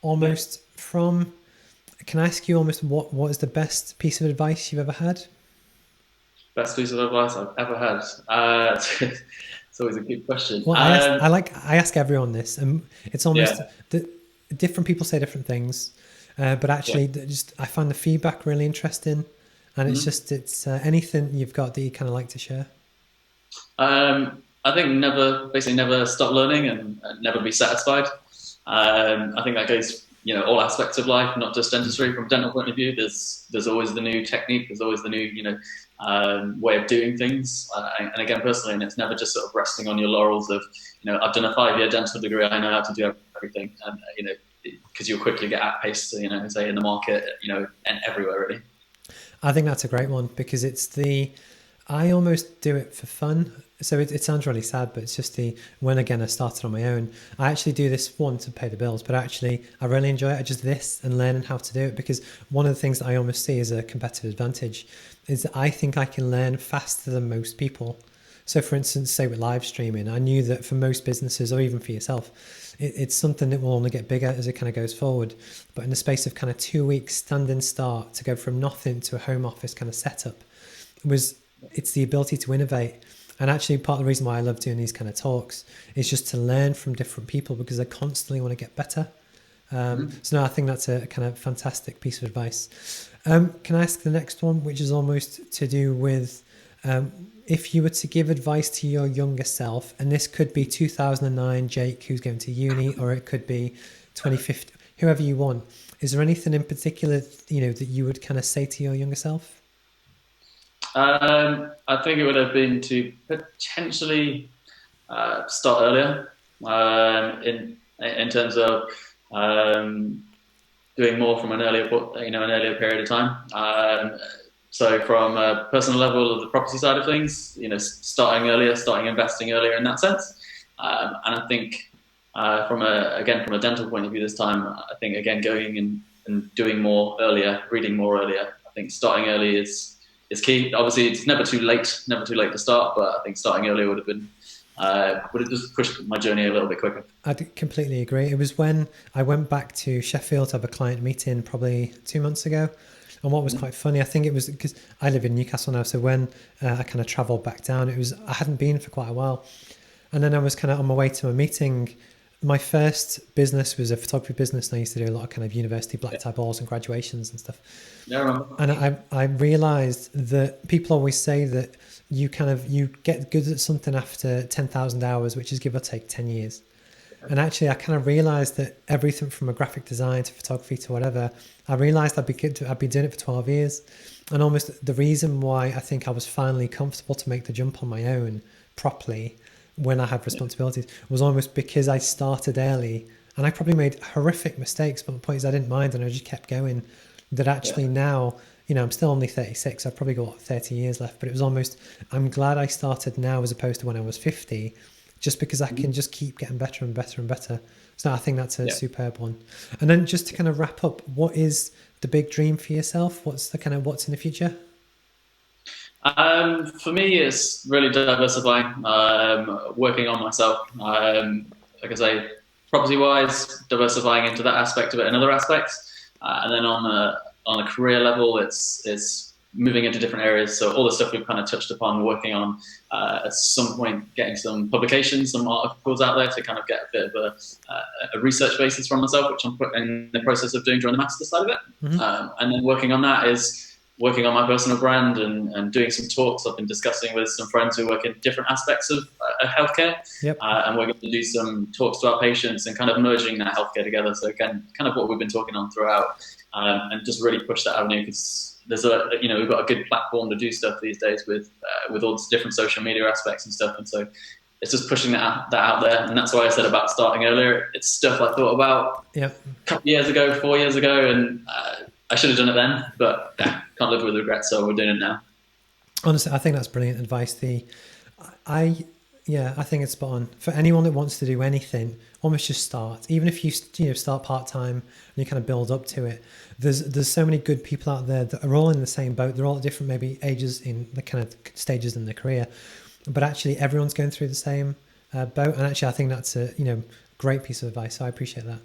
almost from, can I ask you almost what is the best piece of advice you've ever had? Best piece of advice I've ever had. It's always a good question. Well, I ask everyone this, and it's almost Yeah, the different people say different things, but yeah. actually, just I find the feedback really interesting, and Mhm. it's anything you've got that you kind of like to share. I think basically never stop learning and never be satisfied. I think that goes, all aspects of life, not just dentistry. From a dental point of view, there's always the new technique, there's always the new, way of doing things. And again, personally, and it's never just sort of resting on your laurels of, I've done a 5-year dental degree, I know how to do everything, and because you'll quickly get outpaced, say in the market, and everywhere really. I think that's a great one because I almost do it for fun. So it sounds really sad, but it's just when again I started on my own, I actually do this one to pay the bills, but actually I really enjoy it. I just this and learning how to do it because one of the things that I almost see as a competitive advantage is that I think I can learn faster than most people. So for instance, say with live streaming, I knew that for most businesses or even for yourself, it's something that will only get bigger as it kind of goes forward. But in the space of kind of 2 weeks standing start to go from nothing to a home office kind of setup was it's the ability to innovate. And actually part of the reason why I love doing these kind of talks is just to learn from different people because I constantly want to get better. Mm-hmm. So no, I think that's a kind of fantastic piece of advice. Can I ask the next one, which is almost to do with if you were to give advice to your younger self, and this could be 2009 Jake who's going to uni, or it could be 2050, whoever you want. Is there anything in particular, that you would kind of say to your younger self? I think it would have been to potentially start earlier in terms of um, doing more from an earlier period of time. So from a personal level of the property side of things, starting earlier, starting investing earlier in that sense. And I think from a dental point of view this time, I think again going and doing more earlier, reading more earlier. I think starting early is key. Obviously, it's never too late to start, but I think starting earlier would have just pushed my journey a little bit quicker. I completely agree. It was when I went back to Sheffield to have a client meeting probably 2 months ago. And what was Mm-hmm. quite funny, I think it was because I live in Newcastle now. So when I kind of traveled back down, I hadn't been for quite a while. And then I was kind of on my way to a meeting. My first business was a photography business. And I used to do a lot of kind of university black Yeah, tie balls and graduations and stuff. yeah, I remember. And I realized that people always say that you get good at something after 10,000 hours, which is give or take 10 years. And actually, I kind of realized that everything from a graphic design to photography to whatever, I realized I'd be doing it for 12 years. And almost the reason why I think I was finally comfortable to make the jump on my own properly when I had Yeah, responsibilities was almost because I started early and I probably made horrific mistakes, but the point is I didn't mind and I just kept going. That yeah, actually now, I'm still only 36. I've probably got 30 years left, but it was almost, I'm glad I started now as opposed to when I was 50 just because I mm-hmm. can just keep getting better and better and better. So I think that's a Yeah. superb one. And then just to kind of wrap up, what is the big dream for yourself? What's the kind of what's in the future? For me, it's really diversifying, working on myself. Like I say, property wise, diversifying into that aspect of it and other aspects. And then on a career level, it's moving into different areas. So all the stuff we've kind of touched upon, working on at some point, getting some publications, some articles out there to kind of get a bit of a research basis from myself, which I'm in the process of doing during the master's side of it. Mm-hmm. And then working on that is working on my personal brand and doing some talks. I've been discussing with some friends who work in different aspects of healthcare, Yep. and we're going to do some talks to our patients and kind of merging that healthcare together. So again, kind of what we've been talking on throughout, and just really push that avenue because we've got a good platform to do stuff these days with all the different social media aspects and stuff, and so it's just pushing that out there. And that's why I said about starting earlier. It's stuff I thought about Yep. a couple of years ago, 4 years ago, and I should have done it then, but yeah, can't live with regrets, so we're doing it now. Honestly, I think that's brilliant advice. I, yeah, I think it's spot on for anyone that wants to do anything. Almost just start, even if you start part time and you kind of build up to it. There's so many good people out there that are all in the same boat. They're all at different maybe ages in the kind of stages in their career, but actually everyone's going through the same boat. And actually, I think that's a great piece of advice. So I appreciate that.